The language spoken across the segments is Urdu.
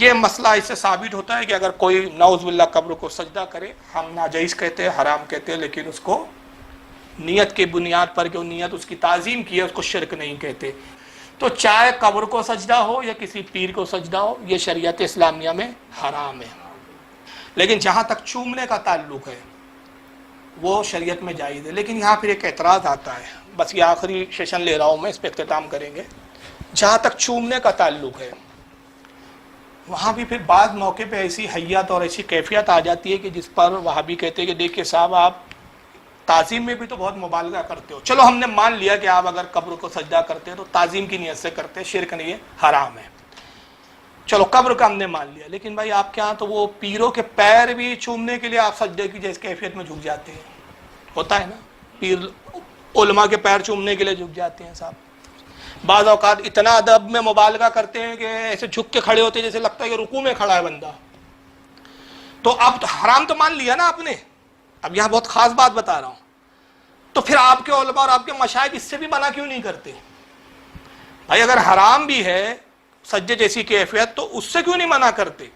یہ مسئلہ اس سے ثابت ہوتا ہے کہ اگر کوئی نعوذ باللہ قبر کو سجدہ کرے، ہم ناجائز کہتے ہیں، حرام کہتے ہیں، لیکن اس کو نیت کی بنیاد پر، کہ نیت اس کی تعظیم کی ہے، اس کو شرک نہیں کہتے. تو چاہے قبر کو سجدہ ہو یا کسی پیر کو سجدہ ہو، یہ شریعت اسلامیہ میں حرام ہے. لیکن جہاں تک چومنے کا تعلق ہے وہ شریعت میں جائز ہے. لیکن یہاں پھر ایک اعتراض آتا ہے، بس یہ آخری سیشن لے رہا ہوں میں، اس پہ اختتام کریں گے. جہاں تک چومنے کا تعلق ہے وہاں بھی پھر بعض موقع پہ ایسی حیت اور ایسی کیفیت آ جاتی ہے کہ جس پر وہابی کہتے ہیں کہ دیکھیے صاحب، آپ تعظیم میں بھی تو بہت مبالغہ کرتے ہو. چلو ہم نے مان لیا کہ آپ اگر قبر کو سجدہ کرتے ہیں تو تعظیم کی نیت سے کرتے ہیں، شرک نہیں ہے، حرام ہے. چلو قبر کا ہم نے مان لیا، لیکن بھائی آپ کے ہاں تو وہ پیروں کے پیر بھی چومنے کے لیے آپ سجدے کی جیس کیفیت میں جھک جاتے ہیں. ہوتا ہے نا، پیر علماء کے پیر چومنے کے لیے جھک جاتے ہیں صاحب. بعض اوقات اتنا ادب میں مبالغہ کرتے ہیں کہ ایسے جھک کے کھڑے ہوتے ہیں جیسے لگتا ہے کہ رکوع میں کھڑا ہے بندہ. تو اب حرام تو مان لیا نا آپ نے. اب یہاں بہت خاص بات بتا رہا ہوں. تو پھر آپ کے علماء اور آپ کے مشائخ اس سے بھی منع کیوں نہیں کرتے؟ بھائی اگر حرام بھی ہے سجدے جیسی کیفیت تو اس سے کیوں نہیں منع کرتے؟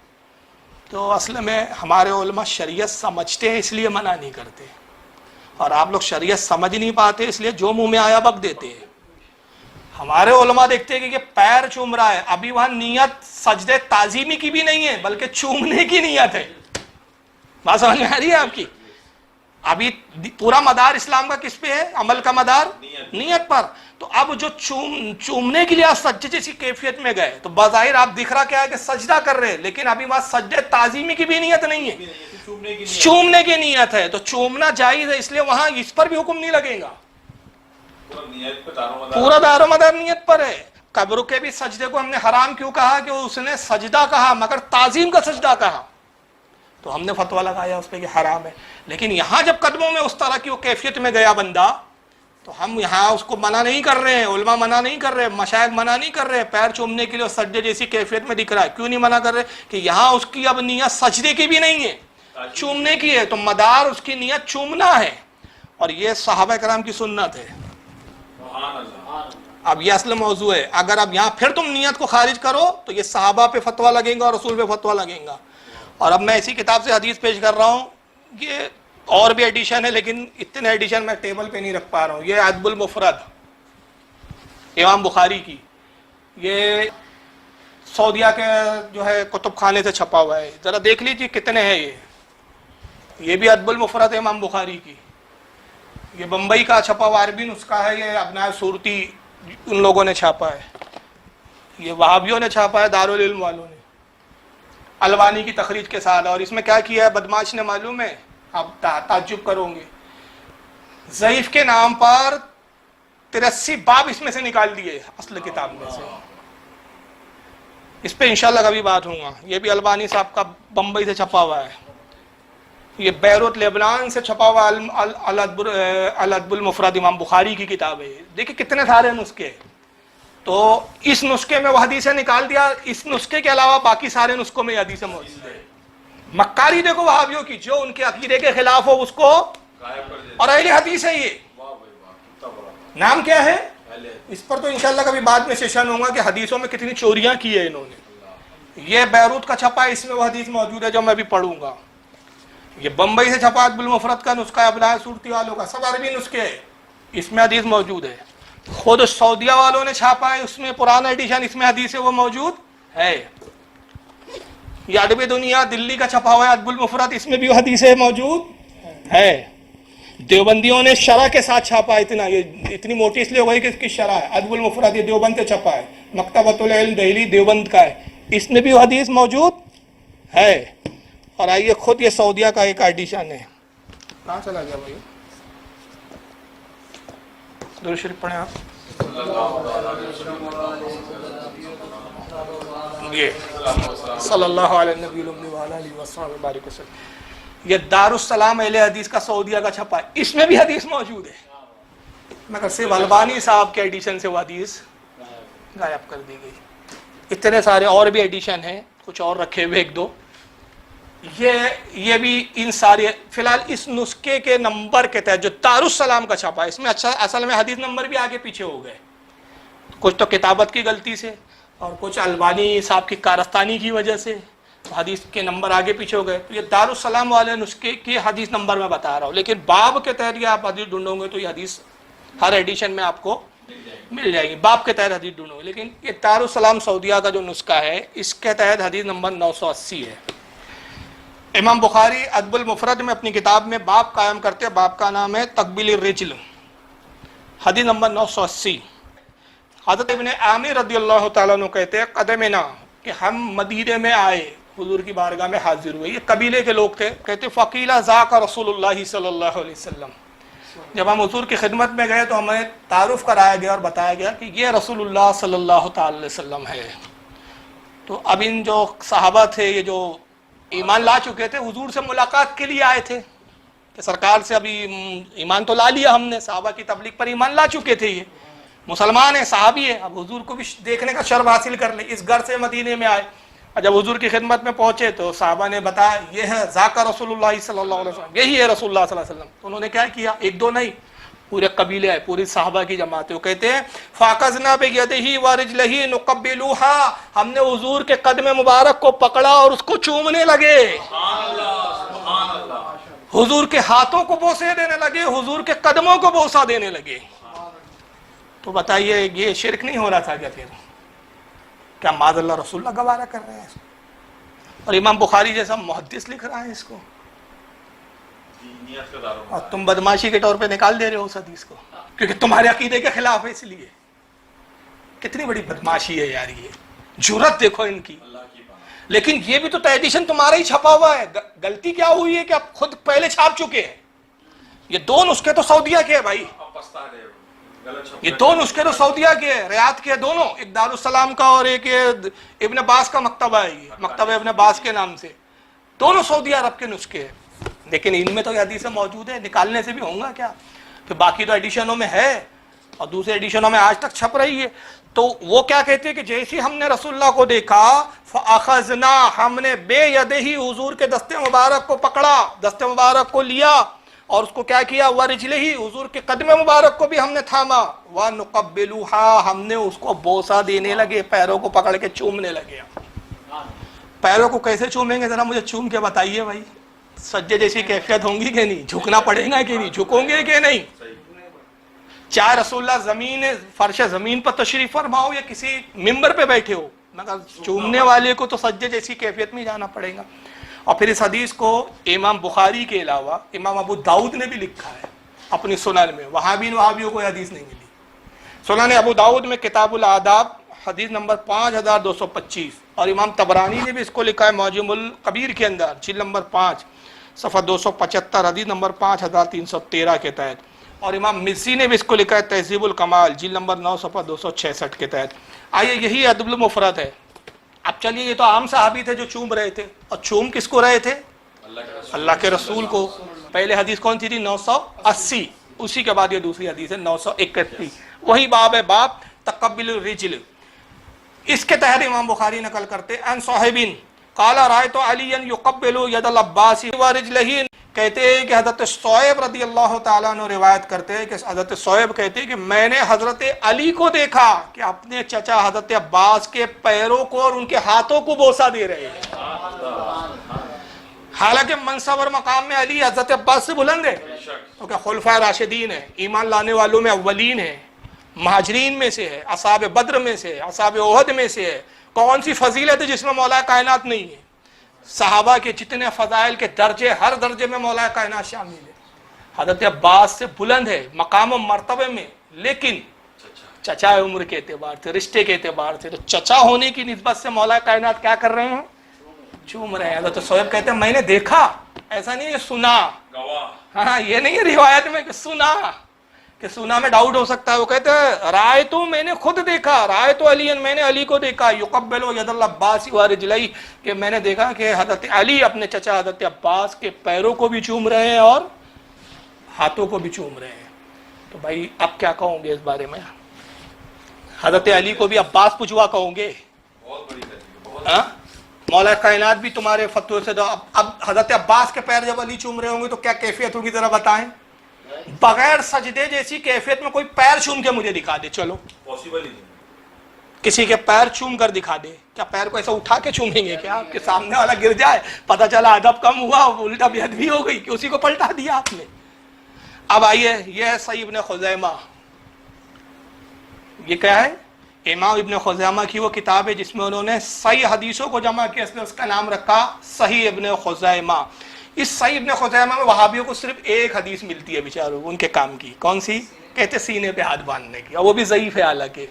تو اصل میں ہمارے علماء شریعت سمجھتے ہیں اس لیے منع نہیں کرتے، اور آپ لوگ شریعت سمجھ نہیں پاتے اس لیے جو منہ میں آیا بک دیتے ہیں. ہمارے علماء دیکھتے ہیں کہ یہ پیر چوم رہا ہے، ابھی وہاں نیت سجدے تعظیمی کی بھی نہیں ہے بلکہ چومنے کی نیت ہے. بات سمجھ میں آ رہی ہے آپ کی؟ ابھی پورا مدار اسلام کا کس پہ ہے؟ عمل کا مدار نیت پر. تو اب جو چومنے کے لیے آپ سجدے جیسی کیفیت میں گئے تو بظاہر آپ دکھ رہا کیا ہے کہ سجدہ کر رہے ہیں، لیکن ابھی وہاں سجدے تعظیمی کی بھی نیت نہیں ہے، چومنے کی نیت ہے. تو چومنا جائز ہے، اس لیے وہاں اس پر بھی حکم نہیں لگے گا. پورا دار و مدار نیت پر ہے. قبر کے بھی سجدے کو ہم نے حرام کیوں کہا؟ کہ اس نے سجدہ کہا مگر تعظیم کا سجدہ کہا، تو ہم نے فتویٰ لگایا اس پہ کہ حرام ہے. لیکن یہاں جب قدموں میں اس طرح کی وہ کیفیت میں گیا بندہ تو ہم یہاں اس کو منع نہیں کر رہے ہیں، علماء منع نہیں کر رہے، مشائخ منع نہیں کر رہے. پیر چومنے کے لیے سجدے جیسی کیفیت میں دکھ رہا ہے، کیوں نہیں منع کر رہے؟ کہ یہاں اس کی اب نیت سجدے کی بھی نہیں ہے، چومنے کی ہے. تو مدار اس کی نیت چومنا ہے، اور یہ صحابہ کرام کی سنت ہے. اب یہ اصل موضوع ہے. اگر اب یہاں پھر تم نیت کو خارج کرو تو یہ صحابہ پہ فتویٰ لگیں گا اور رسول پہ فتویٰ لگیں گا. اور اب میں اسی کتاب سے حدیث پیش کر رہا ہوں. یہ اور بھی ایڈیشن ہے لیکن اتنے ایڈیشن میں ٹیبل پہ نہیں رکھ پا رہا ہوں. یہ ادب المفرد امام بخاری کی، یہ سعودیہ کے جو ہے کتب خانے سے چھپا ہوا ہے. ذرا دیکھ لیجیے کتنے ہیں یہ بھی ادب المفرد ہے امام بخاری کی. یہ بمبئی کا چھپا ہوا عربی نسخہ ہے، یہ ابنائے صورتی ان لوگوں نے چھاپا ہے، یہ وہابیوں نے چھاپا ہے، دارالعلم والوں نے البانی کی تخریج کے ساتھ. اور اس میں کیا کیا ہے بدماش نے معلوم ہے؟ آپ تعجب کرو گے، ضعیف کے نام پر 83 باب اس میں سے نکال دیے اصل کتاب میں سے. اس پہ انشاءاللہ کبھی بات ہوں گا. یہ بھی البانی صاحب کا بمبئی سے چھپا ہوا ہے. یہ بیروت لبنان سے چھپا ہوا الادب المفرد امام بخاری کی کتاب ہے. دیکھیں کتنے سارے نسخے. تو اس نسخے میں وہ حدیثیں نکال دیا، اس نسخے کے علاوہ باقی سارے نسخوں میں یہ حدیثیں موجود ہیں. مکاری دیکھو وہابیوں کی، جو ان کے عقیدے کے خلاف ہو اس کو، اور اہل حدیث ہے. یہ نام کیا ہے؟ اس پر تو انشاءاللہ کبھی بعد میں سیشن ہوگا کہ حدیثوں میں کتنی چوریاں کی ہے انہوں نے. یہ بیروت کا چھپا ہے، اس میں وہ حدیث موجود ہے جو میں بھی پڑھوں گا. یہ بمبئی سے چھپا ادب المفرد کا نسخہ ہے ابنائے صورتی والوں کا، سب عربی نسخے ہے، اس میں حدیث موجود ہے. خود سعودیہ والوں نے چھاپا ہے، اس میں پرانا ایڈیشن، اس میں حدیث ہے وہ موجود ہے. یہ ادب دنیا دلی کا چھپا ہوا ہے ادب المفرد، اس میں بھی وہ حدیث موجود ہے. دیوبندیوں نے شرح کے ساتھ چھاپا ہے، یہ اتنی موٹی اس لیے ہو گئی کہ اس کی شرح ہے. ادب المفرد یہ دیوبند سے چھپا ہے، مکتبۃ العلم دہلی دیوبند کا ہے، اس میں بھی وہ حدیث موجود ہے. اور آئیے خود یہ سعودیہ کا ایک ایڈیشن ہے. کہاں چلا گیا بھائی؟ درود شریف پڑھیں آپ. یہ صلی اللہ علیہ نبی الامی وعلی آلہ وصحبہ وبارک وسلم. یہ دارالسلام اہل حدیث کا سعودیہ کا چھپا ہے، اس میں بھی حدیث موجود ہے، مگر صرف البانی صاحب کے ایڈیشن سے وہ حدیث غائب کر دی گئی. اتنے سارے اور بھی ایڈیشن ہیں، کچھ اور رکھے ہوئے ایک دو. یہ بھی ان سارے فی الحال اس نسخے کے نمبر کے تحت جو دارالسلام کا چھپا ہے، اس میں اچھا اصل میں حدیث نمبر بھی آگے پیچھے ہو گئے، کچھ تو کتابت کی غلطی سے، اور کچھ البانی صاحب کی کارستانی کی وجہ سے حدیث کے نمبر آگے پیچھے ہو گئے. تو یہ دارالسلام والے نسخے کی حدیث نمبر میں بتا رہا ہوں, لیکن باب کے تحت یہ آپ حدیث ڈھونڈو گے تو یہ حدیث ہر ایڈیشن میں آپ کو مل جائے گی. باب کے تحت حدیث ڈھونڈو گے, لیکن یہ دارالسلام سعودیہ کا جو نسخہ ہے اس کے تحت حدیث نمبر 980 ہے. امام بخاری ادب المفرد میں اپنی کتاب میں باب قائم کرتے ہیں, باب کا نام ہے تقبیل الرجل, حدیث نمبر 980. حضرت ابن عامر رضی اللہ تعالیٰ عنہ کہتے ہیں قدمنا, کہ ہم مدینے میں آئے, حضور کی بارگاہ میں حاضر ہوئے. یہ قبیلے کے لوگ تھے. کہتے فقیلا ذاک رسول اللہ صلی اللہ علیہ وسلم. جب ہم حضور کی خدمت میں گئے تو ہمیں تعارف کرایا گیا اور بتایا گیا کہ یہ رسول اللہ صلی اللہ تعالی علیہ وسلم ہے. تو اب ان جو صحابہ تھے, یہ جو ایمان لا چکے تھے, حضور سے ملاقات کے لیے آئے تھے کہ سرکار سے ابھی ایمان تو لا لیا ہم نے, صحابہ کی تبلیغ پر ایمان لا چکے تھے, یہ مسلمان ہیں, صحابی ہیں, اب حضور کو بھی دیکھنے کا شرف حاصل کر لیں. اس گھر سے مدینے میں آئے, اور جب حضور کی خدمت میں پہنچے تو صحابہ نے بتایا یہ ہے ذاکر رسول اللہ صلی اللہ علیہ وسلم, یہی ہے رسول اللہ صلی اللہ علیہ وسلم. تو انہوں نے کیا کیا, ایک دو نہیں, پورے قبیلے آئے, پوری صحابہ کی جماعت. وہ کہتے ہیں فاقزنا بِیَدِهِ وَرِجْلِهِ نُقَبِّلُوهَا, ہم نے حضور کے قدم مبارک کو پکڑا اور اس کو چومنے لگے. سبحان اللہ. حضور کے ہاتھوں کو بوسے دینے لگے, حضور کے قدموں کو بوسہ دینے لگے. تو بتائیے یہ شرک نہیں ہو رہا تھا کیا؟ پھر کیا معاذ اللہ رسول اللہ گوارا کر رہے ہیں اس کو, اور امام بخاری جیسا محدث لکھ رہا ہے اس کو, اور تم بدماشی کے طور پہ نکال دے رہے ہو اس حدیث کو کیونکہ تمہارے عقیدے کے خلاف ہے. اس لیے کتنی بڑی بدماشی ہے یار, یہ جرت دیکھو ان کی. لیکن یہ بھی تو ایڈیشن تمہارا ہی چھپا ہوا ہے. غلطی کیا ہوئی ہے کہ آپ خود پہلے چھاپ چکے ہیں. یہ دو نسخے تو سعودیہ کے ہیں بھائی, یہ دو نسخے تو سعودیہ کے ہیں, ریاض کے دونوں, ایک دارالسلام کا اور ایک ابن باز کا مکتبہ ہے, یہ مکتبہ ابن باز کے نام سے, دونوں سعودی عرب کے نسخے ہیں. لیکن ان میں تو یہ حدیثیں موجود ہے, نکالنے سے بھی ہوں گا کیا؟ پھر باقی تو ایڈیشنوں میں ہے اور دوسرے ایڈیشنوں میں آج تک چھپ رہی ہے. تو وہ کیا کہتے ہیں کہ جیسے ہم نے رسول اللہ کو دیکھا فاخذنا, ہم نے بے یدہی, حضور کے دستے مبارک کو پکڑا, دستے مبارک کو لیا اور اس کو کیا کیا, ورجلہی, حضور کے قدم مبارک کو بھی ہم نے تھاما, ونقبلوہا, ہم نے اس کو بوسہ دینے لگے, پیروں کو پکڑ کے چومنے لگے. پیروں کو کیسے چومیں گے ذرا مجھے چوم کے بتائیے بھائی. سجدے جیسی کیفیت ہوں گی کہ نہیں, جھکنا پڑے گا کہ نہیں, جھکوں گے کہ نہیں؟ چاہے رسول اللہ زمین فرش زمین پر تشریف فرماؤ یا کسی ممبر پہ بیٹھے ہو, مگر چومنے والے کو تو سجدے جیسی کیفیت میں جانا پڑے گا. اور پھر اس حدیث کو امام بخاری کے علاوہ امام ابو داؤد نے بھی لکھا ہے اپنی سنن میں, وہاں بھی وہابیوں کو حدیث نہیں ملی. سنن ابو داؤد میں کتاب الآداب حدیث نمبر 5225, اور امام طبرانی نے بھی اس کو لکھا ہے معجم الکبیر کے اندر, جلد نمبر 5 صفحہ 275, حدیث نمبر 5313 کے تحت. اور امام مزی نے بھی اس کو لکھا ہے تہذیب الکمال, جلد نمبر 9 صفحہ 266 کے تحت. آئیے یہی ادب المفرد ہے. اب چلیے, یہ تو عام صحابی تھے جو چوم رہے تھے, اور چوم کس کو رہے تھے؟ اللہ کے رسول کو. پہلے حدیث کون سی تھی؟ 980. اسی کے بعد یہ دوسری حدیث ہے 931. وہی باب ہے, باب تقبل الرجل. اس کے تحت امام بخاری نقل کرتے ان صاحبین قال رأيت عليا يقبل يد العباس ورجله, کہتے ہیں کہ حضرت صہیب رضی اللہ تعالیٰ عنہ روایت کرتے ہیں کہ حضرت صہیب کہتے ہیں کہ میں نے حضرت علی کو دیکھا کہ اپنے چچا حضرت عباس کے پیروں کو اور ان کے ہاتھوں کو بوسہ دے رہے ہیں. حالانکہ منصب اور مقام میں علی حضرت عباس سے بلند ہے, کیونکہ خلفائے راشدین ہیں, ایمان لانے والوں میں اولین ہیں, مہاجرین میں سے ہے, اصحاب بدر میں سے ہے, اصحاب احد میں سے ہے. کون سی فضیلت ہے جس میں مولا کائنات نہیں ہے؟ صحابہ کے جتنے فضائل کے درجے, ہر درجے میں مولا کائنات شامل ہے. حضرت عباس سے بلند ہے مقام و مرتبے میں, لیکن چچا عمر کے اعتبار سے, رشتے کے اعتبار سے, تو چچا ہونے کی نسبت سے مولا کائنات کیا کر رہے ہیں؟ چوم رہے ہیں. حضرت صہیب کہتے ہیں میں نے دیکھا, ایسا نہیں ہے سنا, ہاں یہ نہیں ہے روایت میں کہ سنا, کہ سنا میں ڈاؤٹ ہو سکتا ہے. وہ کہتے ہیں رائے تو میں نے خود دیکھا, رائے تو علی, میں نے علی کو دیکھا, یقبل ید العباس ورجلہ, کہ میں نے دیکھا کہ حضرت علی اپنے چچا حضرت عباس کے پیروں کو بھی چوم رہے ہیں اور ہاتھوں کو بھی چوم رہے ہیں. تو بھائی اب کیا کہوں گے اس بارے میں؟ حضرت علی کو بھی عباس پوچھوا کہوں گے؟ مولا کائنات بھی تمہارے فتوے سے. اب حضرت عباس کے پیر جب علی چوم رہے ہوں گے تو کیا کیفیت ہوگی ذرا بتائیں. بغیر سجدے جیسی کیفیت میں کوئی پیر چوم کے مجھے دکھا دے, چلو کسی کے پیر چوم کر دکھا دے، کیا پیر کو ایسا اٹھا کے چومیں گے کیا؟ آپ کے سامنے والا گر جائے، پتہ چلا ادب کم ہوا، الٹا بے ادبی ہو گئی کہ اسی کو پلٹا دیا آپ نے۔ اب آئیے، یہ ہے صحیح ابن خزیمہ۔ یہ کیا ہے؟ امام ابن خزیمہ کی وہ کتاب ہے جس میں انہوں نے صحیح حدیثوں کو جمع کیا، اس نے اس کا نام رکھا صحیح ابن خزیمہ۔ اس صحیح ابن خزیمہ میں وہابیوں کو صرف ایک حدیث ملتی ہے بیچاروں، ان کے کام کی، کون سی؟ کہتے سینے پہ ہاتھ باندھنے کی، اور وہ بھی ضعیف ہے، حالانکہ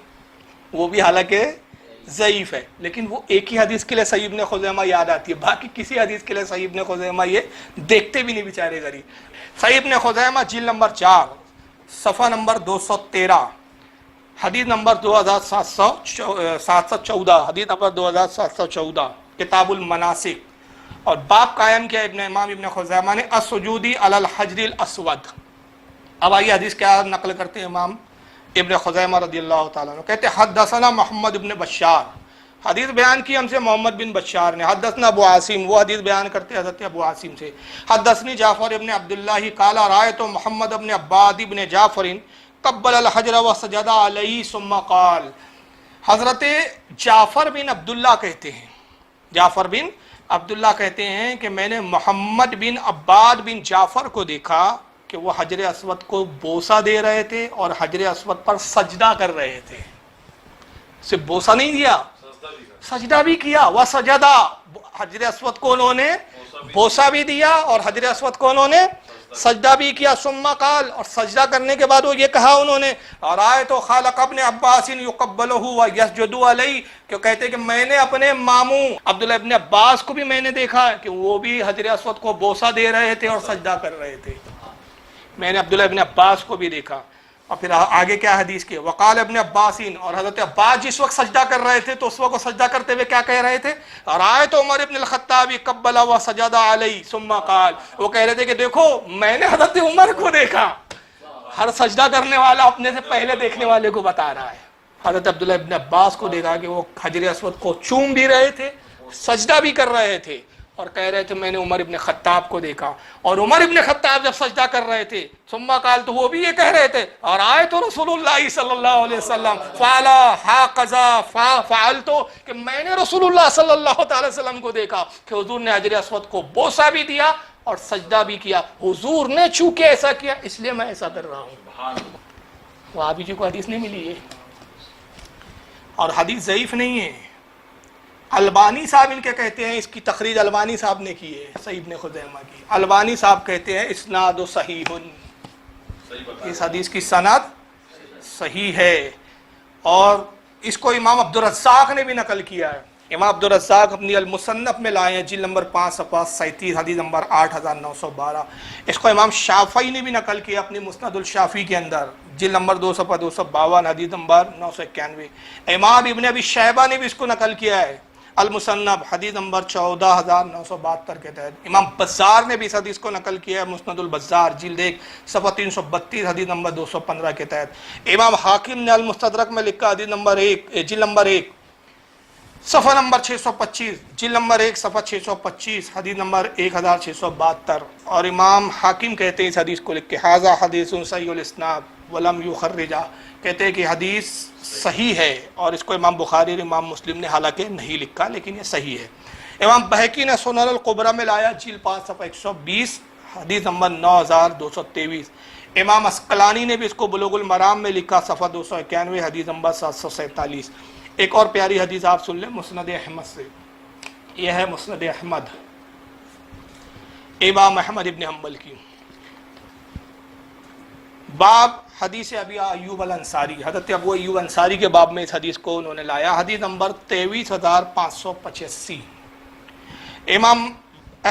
ضعیف ہے، لیکن وہ ایک ہی حدیث کے لیے صحیح ابن خزیمہ یاد آتی ہے، باقی کسی حدیث کے لیے صحیح ابن خزیمہ یہ دیکھتے بھی نہیں بیچارے غریب۔ صحیح ابن خزیمہ جلد نمبر 4 صفحہ نمبر 213 حدیث نمبر 2714، حدیث نمبر 2714، کتاب المناسک، اور باب قائم کیا امام ابن خزیمہ نے السجود علی الحجر الاسود۔ اب آئیے حدیث کیا نقل کرتے ہیں امام ابن خزیمہ رضی اللہ تعالیٰ عنہ، کہتے ہیں حدثنا محمد ابن بشار، حدیث بیان کی ہم سے محمد بن بشار نے، حدثنا ابو عاصم، وہ حدیث بیان کرتے ہیں حضرت ابو عاصم سے، حدثنی جعفر ابن عبداللہ قال رأیت محمد ابن عباد ابن جعفر قبل الحجر وسجد علیہ ثم قال۔ حضرت جعفر بن عبداللہ کہتے ہیں، جعفر بن عبداللہ کہتے ہیں کہ میں نے محمد بن عباد بن جعفر کو دیکھا کہ وہ حجر اسود کو بوسہ دے رہے تھے اور حجر اسود پر سجدہ کر رہے تھے۔ صرف بوسہ نہیں دیا، سجدہ بھی کیا، وہ سجدہ، حجر اسود کو انہوں نے بوسہ بھی دیا اور حجر اسود کو انہوں نے سجدہ بھی کیا۔ ثم قال، اور سجدہ کرنے کے بعد وہ یہ کہا انہوں نے، رأیت خالق ابن عباس یقبلہ ویسجد علیہ، کہ کہتے کہ میں نے اپنے ماموں عبداللہ ابن عباس کو بھی میں نے دیکھا کہ وہ بھی حجر اسود کو بوسہ دے رہے تھے اور سجدہ کر رہے تھے، میں نے عبداللہ ابن عباس کو بھی دیکھا۔ اور پھر آگے کیا حدیث کے، وقال ابن عباس، اور حضرت عباس جس وقت سجدہ کر رہے تھے تو اس وقت سجدہ کرتے ہوئے کیا کہہ رہے تھے؟ رأیت عمر ابن الخطاب قبل وسجد علیہ ثم قال، وہ کہہ رہے تھے کہ دیکھو میں نے حضرت عمر کو دیکھا۔ ہر سجدہ کرنے والا اپنے سے پہلے دیکھنے والے کو بتا رہا ہے۔ حضرت عبداللہ ابن عباس کو دیکھا کہ وہ حجر اسود کو چوم بھی رہے تھے، سجدہ بھی کر رہے تھے، اور کہہ رہے تھے میں نے عمر ابن خطاب کو دیکھا، اور عمر ابن خطاب جب سجدہ کر رہے تھے ثم قال، تو وہ بھی یہ کہہ رہے تھے، اور آئے تو رسول اللہ صلی اللہ علیہ وسلم فعلا ہاکذا فعلتو، کہ میں نے رسول اللہ صلی اللہ تعالی وسلم کو دیکھا کہ حضور نے حجر اسود کو بوسہ بھی دیا اور سجدہ بھی کیا، حضور نے چونکہ ایسا کیا اس لیے میں ایسا کر رہا ہوں۔ وہابی جی کو حدیث نہیں ملی ہے، اور حدیث ضعیف نہیں ہے۔ البانی صاحب ان کے کہتے ہیں، اس کی تخریج البانی صاحب نے کی ہے صحیح ابن خزیمہ کی، البانی صاحب کہتے ہیں اسناد صحیح، اس حدیث کی سند صحیح ہے، اور اس کو امام عبدالرزاق نے بھی نقل کیا ہے، امام عبدالرزاق اپنی المصنف میں لائے ہیں، جلد نمبر 5 صفحہ 37 حدیث نمبر 8912۔ اس کو امام شافعی نے بھی نقل کیا اپنی مسند الشافعی کے اندر، جلد نمبر 2 صفحہ 252 حدیث نمبر 991۔ امام ابن ابی شیبہ نے بھی اس کو نقل کیا ہے المصنف حدیث نمبر 14972 کے تحت۔ امام بزار نے بھی اس حدیث کو نقل کیا ہے مسند البزار جلد 1 صفحہ 332 حدیث نمبر 215 کے تحت۔ امام حاکم نے المستدرک میں لکھا حدیث نمبر 1 جلد نمبر 1 صفحہ نمبر 625، جلد نمبر 1 صفحہ 625 حدیث نمبر 1672۔ اور امام حاکم کہتے ہیں اس حدیث کو لکھ کے ھذا حدیث صحیح الاسناد ولم یخرجہ، کہتے ہیں کہ حدیث صحیح ہے، اور اس کو امام بخاری اور امام مسلم نے حالانکہ نہیں لکھا لیکن یہ صحیح ہے۔ امام بہقی نے سنن الکبریٰ میں لایا جلد 5 صفحہ 120 حدیث نمبر 9223۔ امام عسقلانی نے بھی اس کو بلوغ المرام میں لکھا صفحہ 291 حدیث نمبر 747۔ ایک اور پیاری حدیث آپ سن لیں مسند احمد سے، یہ ہے مسند احمد امام احمد ابن حنبل کی، باب حدیث ابی ایوب الانصاری، حضرت ابو ایوب انصاری کے باب میں اس حدیث کو انہوں نے لایا، حدیث نمبر 23585۔ امام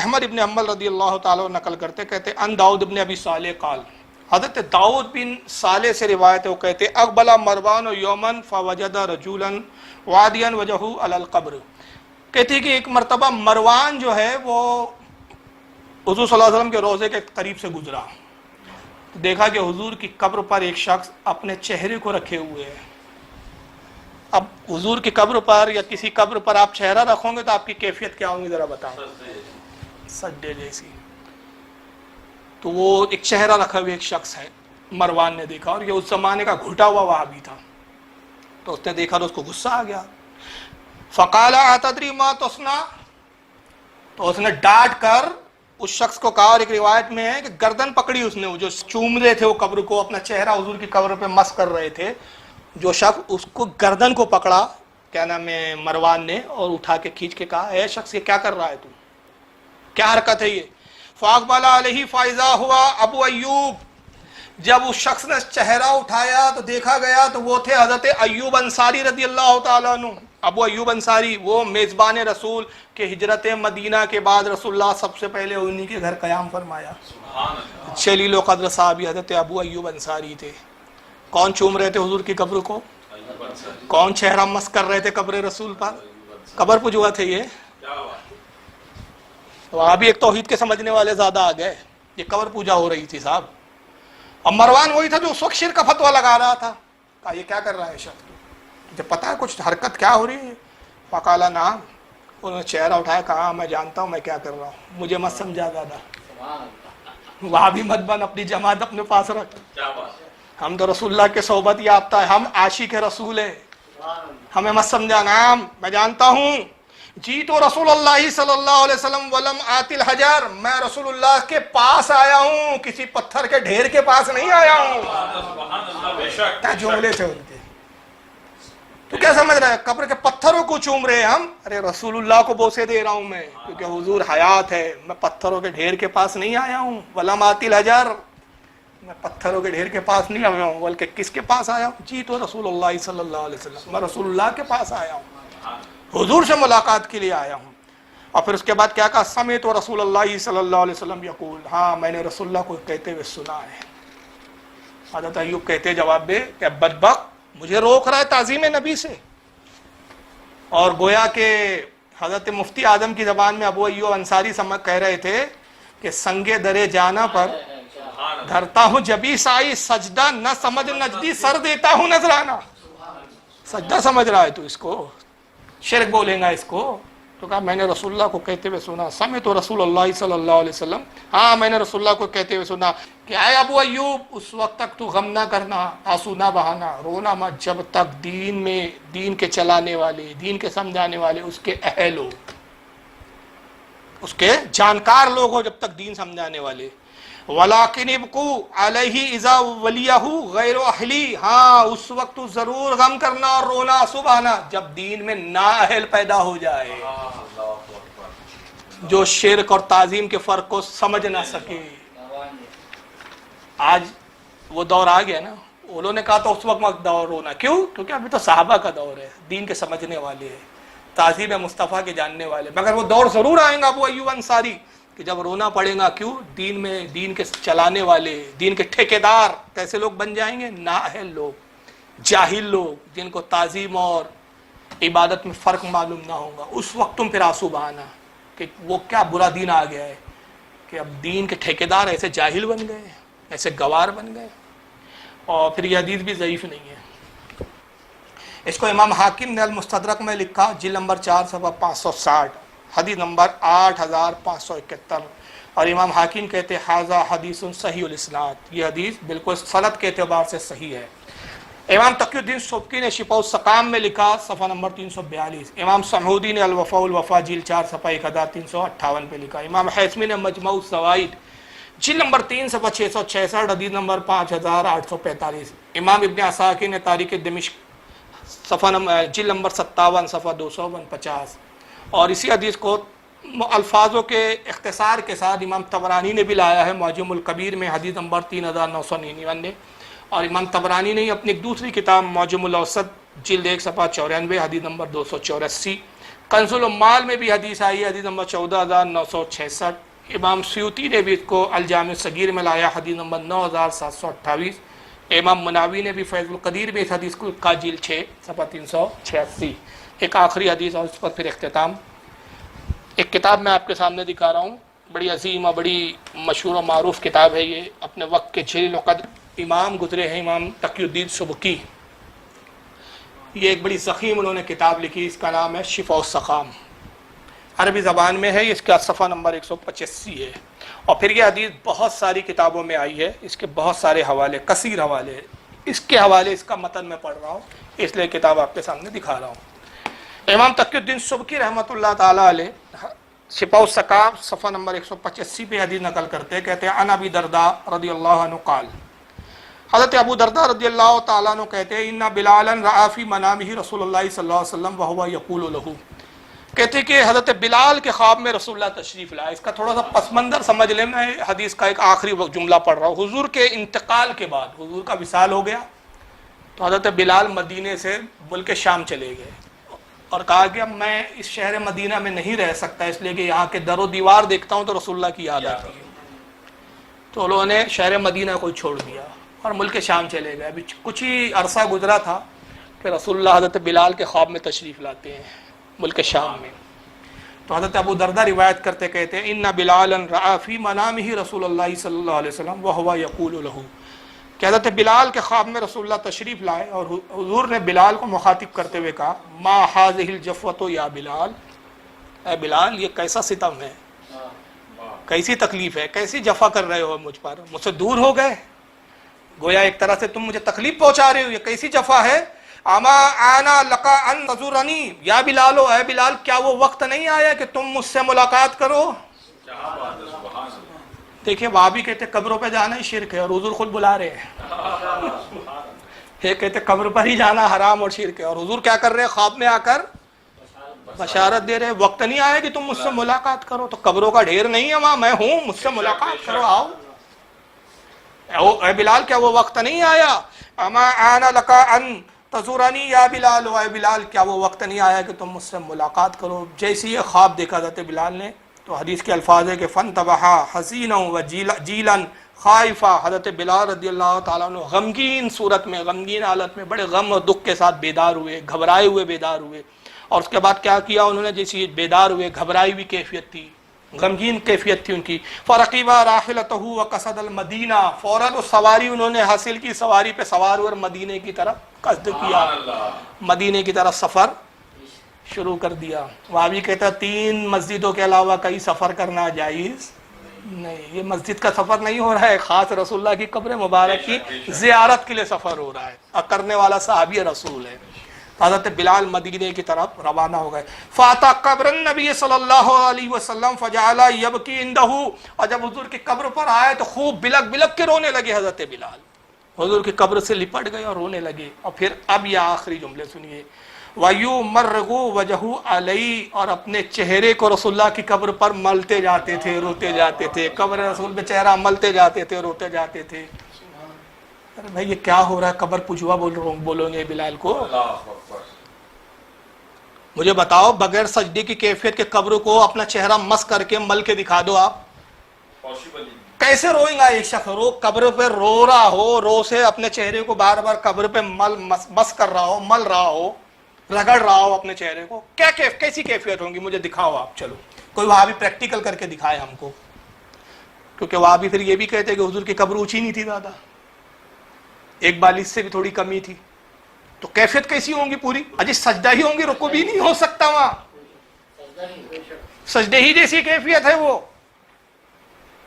احمد ابن حنبل رضی اللہ تعالیٰ نقل کرتے، کہتے ان داؤد ابن ابی صالح قال، حضرت داؤد بن صالح سے روایت ہے، وہ کہتے اقبل مروان یومن فوجد رجولا وادیا وجہہ علی القبر، کہتے کہ ایک مرتبہ مروان جو ہے وہ حضور صلی اللہ علیہ وسلم کے روضے کے قریب سے گزرا، دیکھا کہ حضور کی قبر پر ایک شخص اپنے چہرے کو رکھے ہوئے ہے۔ اب حضور کی قبر پر یا کسی قبر پر آپ چہرہ رکھو گے تو آپ کی کیفیت کیا ہوگی ذرا بتائیں؟ سجدے جیسی۔ تو وہ ایک چہرہ رکھا ہوئے ایک شخص ہے، مروان نے دیکھا، اور یہ اس زمانے کا گھٹا ہوا وہابی تھا، تو اس نے دیکھا تو اس کو غصہ آ گیا. فقال اتدری ما تصنع, تو اس نے ڈانٹ کر اس شخص کو کہا, اور ایک روایت میں ہے کہ گردن پکڑی اس نے, جو چوم رہے تھے وہ قبر کو, اپنا چہرہ حضور کی قبر پہ مس کر رہے تھے, جو شخص اس کو گردن کو پکڑا, کیا نام ہے, مروان نے, اور اٹھا کے کھینچ کے کہا, اے شخص یہ کیا کر رہا ہے تو, کیا حرکت ہے یہ؟ فاقبل علیہ فائزہ ہوا ابو ایوب, جب اس شخص نے چہرہ اٹھایا تو دیکھا گیا تو وہ تھے حضرت ایوب انصاری رضی اللہ تعالیٰ عنہ. ابو ایوب انصاری وہ میزبان رسول کے ہجرت مدینہ کے بعد رسول اللہ سب سے پہلے انہی کے گھر قیام فرمایا. جلیل و قدر صحابی حضرت ابو ایوب انصاری تھے. کون چوم رہے تھے حضور کی قبر کو؟ کون چہرہ مس کر رہے تھے قبر رسول پر؟ قبر پجوا تھے یہ. وہاں بھی ایک توحید کے سمجھنے والے زیادہ آ گئے, یہ قبر پوجا ہو رہی تھی صاحب. اور مروان وہی تھا جو اس وقت شرک کا فتویٰ لگا رہا تھا. کہا یہ کیا کر رہا ہے شخص, تجھے پتا ہے کچھ حرکت کیا ہو رہی ہے؟ فقالا نعم, انہوں نے چہرہ اٹھایا, کہا میں جانتا ہوں میں کیا کر رہا ہوں, مجھے مت سمجھا زیادہ. وہاں بھی مت بن, اپنی جماعت اپنے پاس رکھ. ہم تو رسول اللہ کے صحبت یافتہ ہے, ہم عاشق رسول ہے, ہمیں مت سمجھا. نعم میں جانتا ہوں. جی تو رسول اللہ صلی اللہ علیہ وسلم ولم آتی الحجر, میں رسول اللہ کے پاس آیا ہوں, کسی پتھر کے ڈھیر کے پاس نہیں آیا ہوں. کیا جملے تھے ان کے. تو کیا سمجھ رہا ہے, قبر کے پتھروں کو چوم رہے ہم, ارے رسول اللہ کو بوسے دے رہا ہوں میں, کیونکہ حضور حیات ہے, میں پتھروں کے ڈھیر کے پاس نہیں آیا ہوں. ولم آتی الحجر, میں پتھروں کے ڈھیر کے پاس نہیں آیا ہوں, بلکہ کس کے پاس آیا ہوں؟ جی تو رسول اللہ صلی اللہ علیہ وسلم, میں رسول اللہ کے پاس آیا ہوں, حضور سے ملاقات کے لیے آیا ہوں. اور پھر اس کے بعد کیا کہا, سمعت رسول اللہ صلی اللہ علیہ وسلم یقول, ہاں میں نے رسول اللہ کو کہتے ہوئے سنا ہے. حضرت ایوب کہتے جواب میں کہ بدبخت, مجھے روک رہا ہے تعظیم نبی سے. اور گویا کہ حضرت مفتی اعظم کی زبان میں ابو ایوب انصاری کہہ رہے تھے کہ سنگے درے جانا پر دھرتا ہوں جبی سائی, سجدہ نہ سمجھ نجدی, سر دیتا ہوں نذرانہ. سجدہ سمجھ رہا ہے تو اس کو شرک بولیں گا اس کو. تو کہا میں نے رسول اللہ کو کہتے ہوئے سنا. سمعت رسول اللہ صلی اللہ علیہ وسلم, ہاں میں نے رسول اللہ کو کہتے ہوئے سنا کہ اے ابو ایوب, اس وقت تک تو غم نہ کرنا, آنسو نہ بہانا, رونا مت, جب تک دین میں, دین کے چلانے والے, دین کے سمجھانے والے اس کے اہل ہو, اس کے جانکار لوگ ہو, جب تک دین سمجھانے والے. وَلَكِنِ ابْقُوا عَلَيْهِ إِذَا وَلِيَهُ غَيْرُ أَهْلِهِ, ہاں اس وقت تو ضرور غم کرنا اور رونا سبحانہ جب دین میں نااہل پیدا ہو جائے, جو شرک اور تعظیم کے فرق کو سمجھ نہ سکے. آج وہ دور آ گیا نا, انہوں نے کہا تو اس وقت دور رونا, کیوں؟ کیونکہ ابھی تو صحابہ کا دور ہے, دین کے سمجھنے والے ہیں, تعظیم مصطفیٰ کے جاننے والے. مگر وہ دور ضرور آئیں گا ابو ایوب انصاری کہ جب رونا پڑے گا. کیوں؟ دین میں, دین کے چلانے والے, دین کے ٹھیکیدار کیسے لوگ بن جائیں گے؟ نااہل لوگ, جاہل لوگ, جن کو تعظیم اور عبادت میں فرق معلوم نہ ہوگا. اس وقت تم پھر آنسو بہانا کہ وہ کیا برا دین آ گیا ہے کہ اب دین کے ٹھیکیدار ایسے جاہل بن گئے, ایسے گوار بن گئے. اور پھر یہ حدیث بھی ضعیف نہیں ہے. اس کو امام حاکم نے المستدرک میں لکھا, جلد نمبر 4 صفحہ 560, حدیث نمبر 8571. اور امام حاکم کہتے حاذا حدیث صحیح الاسناد, یہ حدیث بالکل سند کے اعتبار سے صحیح ہے. امام تقی الدین سبکی نے شفاء السقام میں لکھا, صفحہ نمبر 342. امام سمعودی نے الوفاء الوفا جلد 4 صفحہ 1358 پہ لکھا. امام حیثمی نے مجموع الزوائد جلد نمبر 3 صفحہ 666, حدیث نمبر 5845. امام ابن عساکر نے تاریخ دمشق جلد نمبر 57 صفحہ 249. اور اسی حدیث کو الفاظوں کے اختصار کے ساتھ امام طبرانی نے بھی لایا ہے معجم الکبیر میں, حدیث نمبر 3999. اور امام طبرانی نے اپنی ایک دوسری کتاب معجم الاوسط جلد 1 صفحہ 94, حدیث نمبر 284. کنز العمال میں بھی حدیث آئی ہے, حدیث نمبر 14966. امام سیوطی نے بھی اس کو الجامع الصغیر میں لایا, حدیث نمبر 9728. امام مناوی نے بھی فیض القدیر میں اس حدیث کو کا جلد 6 صفحہ 386. ایک آخری حدیث اور اس پر پھر اختتام. ایک کتاب میں آپ کے سامنے دکھا رہا ہوں, بڑی عظیم اور بڑی مشہور و معروف کتاب ہے یہ, اپنے وقت کے جلیل القدر امام گزرے ہیں, امام تقی الدین سبکی. یہ ایک بڑی ضخیم انہوں نے کتاب لکھی, اس کا نام ہے شفاء السقام, عربی زبان میں ہے, اس کا صفحہ نمبر 185 ہے. اور پھر یہ حدیث بہت ساری کتابوں میں آئی ہے, اس کے بہت سارے حوالے, کثیر حوالے, اس کے حوالے اس کا متن میں پڑھ رہا ہوں، اس لیے کتاب آپ کے سامنے دکھا رہا ہوں۔ امام تقی الدین سبکی رحمۃ اللہ تعالیٰ علیہ شفاء السقام صفحہ نمبر 185 پہ حدیث نقل کرتے کہتے ہیں، عن ابی درداء رضی اللہ عنہ قال، حضرت ابو درداء رضی اللہ تعالیٰ عنہ کہتے ہیں، ان بلالا رأى فی منامہ رسول اللہ صلی اللہ علیہ وسلم وهو یقول له، کہتے کہ حضرت بلال کے خواب میں رسول اللہ تشریف لائے۔ اس کا تھوڑا سا پس منظر سمجھ لیں، میں حدیث کا ایک آخری جملہ پڑھ رہا ہوں۔ حضور کے انتقال کے بعد، حضور کا وصال ہو گیا تو حضرت بلال مدینے سے ملک شام چلے گئے اور کہا کہ اب میں اس شہر مدینہ میں نہیں رہ سکتا، اس لیے کہ یہاں کے در و دیوار دیکھتا ہوں تو رسول اللہ کی یاد آتی ہے، تو انہوں نے شہر مدینہ کو چھوڑ دیا اور ملک شام چلے گئے۔ ابھی کچھ ہی عرصہ گزرا تھا کہ رسول اللہ حضرت بلال کے خواب میں تشریف لاتے ہیں ملک شام میں۔ تو حضرت ابو درداء روایت کرتے کہتے ہیں، ان بلالا رأى فی منامہ رسول اللہ صلی اللہ علیہ وسلم وهو یقول له، کہ حضرت بلال کے خواب میں رسول اللہ تشریف لائے اور حضور نے بلال کو مخاطب کرتے ہوئے کہا، ما هذه الجفوۃ یا بلال، اے بلال یہ کیسا ستم ہے، کیسی تکلیف ہے، کیسی جفا کر رہے ہو مجھ پر، مجھ سے دور ہو گئے، گویا ایک طرح سے تم مجھے تکلیف پہنچا رہے ہو، یہ کیسی جفا ہے۔ اما آنا لقا ان تزورنی، یا بلال، اے بلال کیا وہ وقت نہیں آیا کہ تم مجھ سے ملاقات کرو۔ دیکھیں وہاں بھی کہتے قبروں پہ جانا ہی شرک ہے اور حضور خود بلا رہے ہیں، یہ کہتے قبر پر ہی جانا حرام اور شرک ہے، اور حضور کیا کر رہے ہیں، خواب میں آ کر بشارت دے رہے ہیں، وقت نہیں آیا کہ تم مجھ سے ملاقات کرو، تو قبروں کا ڈھیر نہیں ہے وہاں، میں ہوں، مجھ سے ملاقات کرو، آؤ۔ اے بلال کیا وہ وقت نہیں آیا، اما آنا لقا ان تزورنی یا بلال، اے بلال کیا وہ وقت نہیں آیا کہ تم مجھ سے ملاقات کرو۔ جیسی یہ خواب دیکھا حضرت بلال نے تو حدیث کے الفاظ ہے کہ فانتبہا حزینا وجیلا خائفا، حضرت بلال رضی اللہ تعالیٰ عنہ غمگین صورت میں، غمگین حالت میں، بڑے غم اور دکھ کے ساتھ بیدار ہوئے، گھبرائے ہوئے بیدار ہوئے، اور اس کے بعد کیا کیا انہوں نے، جیسی بیدار ہوئے گھبرائی ہوئی کیفیت تھی، غمگین کیفیت تھی ان کی، فرقیبا راحلتہ وقصد المدینہ، فوراً اس سواری انہوں نے حاصل کی، سواری پہ سوار ہوئے اور مدینے کی طرف قصد کیا، مدینے کی طرف سفر شروع کر دیا۔ وہاں بھی کہتا 3 مسجدوں کے علاوہ کہیں سفر کرنا جائز نہیں، یہ مسجد کا سفر نہیں ہو رہا ہے، خاص رسول اللہ کی قبر مبارک کی زیارت کے لیے سفر ہو رہا ہے، اور کرنے والا صحابی رسول ہے۔ حضرت بلال مدینے کی طرف روانہ ہو گئے۔ فاتا قبر النبی صلی اللہ علیہ وسلم فجعل یبکی عندہ، اور جب حضور کی قبر پر آئے تو خوب بلک بلک کے رونے لگے حضرت بلال، حضور کی قبر سے لپٹ گئے اور رونے لگے۔ اور پھر اب یہ آخری جملے سنیے، وَيُمَرِّغُ وَجْهُ عَلَيْهِ، اور اپنے چہرے کو رسول اللہ کی قبر پر ملتے جاتے تھے، روتے جاتے تھے، قبر رسول پہ چہرہ ملتے جاتے تھے، روتے جاتے تھے۔ ارے بھائی یہ کیا ہو رہا ہے، قبر پجوا بولو گے بلال کو؟ مجھے بتاؤ بغیر سجدے کی کیفیت کے قبر کو اپنا چہرہ مس کر کے مل کے دکھا دو، آپ کیسے روئیں گا؟ ایک شخص قبر پہ رو رہا ہو، رو سے اپنے چہرے کو بار بار قبر پہ مس کر رہا ہو، مل رہا ہو، رگڑ رہا ہو اپنے چہرے کو، کیسی کیفیت ہوگی؟ مجھے دکھاؤ آپ، چلو کوئی وہاں بھی پریکٹیکل کر کے دکھائے ہم کو، کیونکہ وہاں بھی پھر یہ بھی کہتے کہ حضور کی قبر اونچی نہیں تھی زیادہ، 1.42 سے بھی تھوڑی کمی تھی، تو کیفیت کیسی ہوں گی پوری؟ اجی سجدہ ہی ہوں گی، رکوع بھی نہیں ہو سکتا وہاں، سجدے ہی جیسی کیفیت ہے وہ،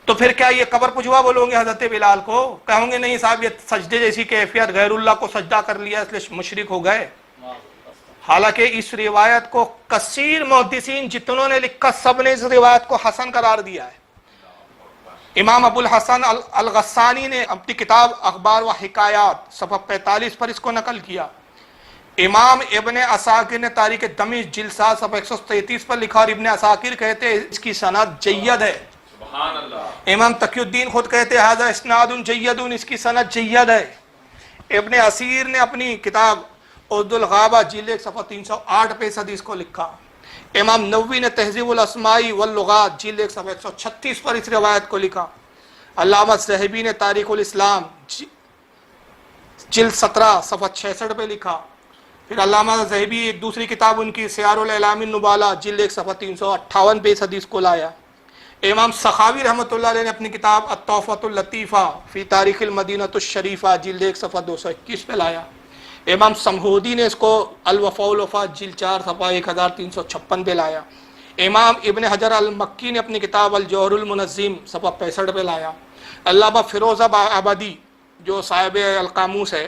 تو پھر کیا یہ قبر پجوا بولو گے حضرت بلال کو؟ کہوں گے نہیں صاحب یہ سجدے جیسی کیفیت، غیر اللہ کو سجدہ کر لیا اس لیے مشرک ہو گئے۔ حالانکہ اس روایت کو کثیر محدثین جتنوں نے لکھا سب نے اس روایت کو حسن قرار دیا ہے۔ امام ابو الحسن الغسانی نے اپنی کتاب اخبار و حکایات صفحہ 45 پر اس کو نقل کیا۔ امام ابن عساکر نے تاریخ دمشق جلد 7 صفحہ 133 پر لکھا، اور ابن عساکر کہتے ہیں اس کی سند جید ہے۔ سبحان اللہ۔ امام تقی الدین خود کہتے ہیں ھذا اسناد جید، اس کی سند جید ہے۔ ابن اسیر نے اپنی کتاب عد الغابہ جلد 1 صفحہ 308 پہ اس حدیث کو لکھا۔ امام نووی نے تہذیب الاسماء واللغات جلد 1 صفحہ 136 پر اس روایت کو لکھا۔ علامہ ذہبی نے تاریخ الاسلام جلد 17 صفحہ 66 پہ لکھا۔ پھر علامہ ذہبی ایک دوسری کتاب ان کی سیار الاعلام النبالہ جلد 1 صفحہ 358 پہ اس حدیث کو لایا۔ امام سخاوی رحمۃ اللہ علیہ نے اپنی کتاب التحفۃ اللطیفہ فی تاریخ المدینہ الشریفہ جلد 1 صفحہ 221 پہ لایا۔ امام سمہودی نے اس کو الوفاء والوفاء جلد 4 صفحہ 1356 پہ لایا۔ امام ابن حجر المکی نے اپنی کتاب الجوہر المنظم صفحہ 65 پہ لایا۔ علامہ فیروز آبادی جو صاحب القاموس ہے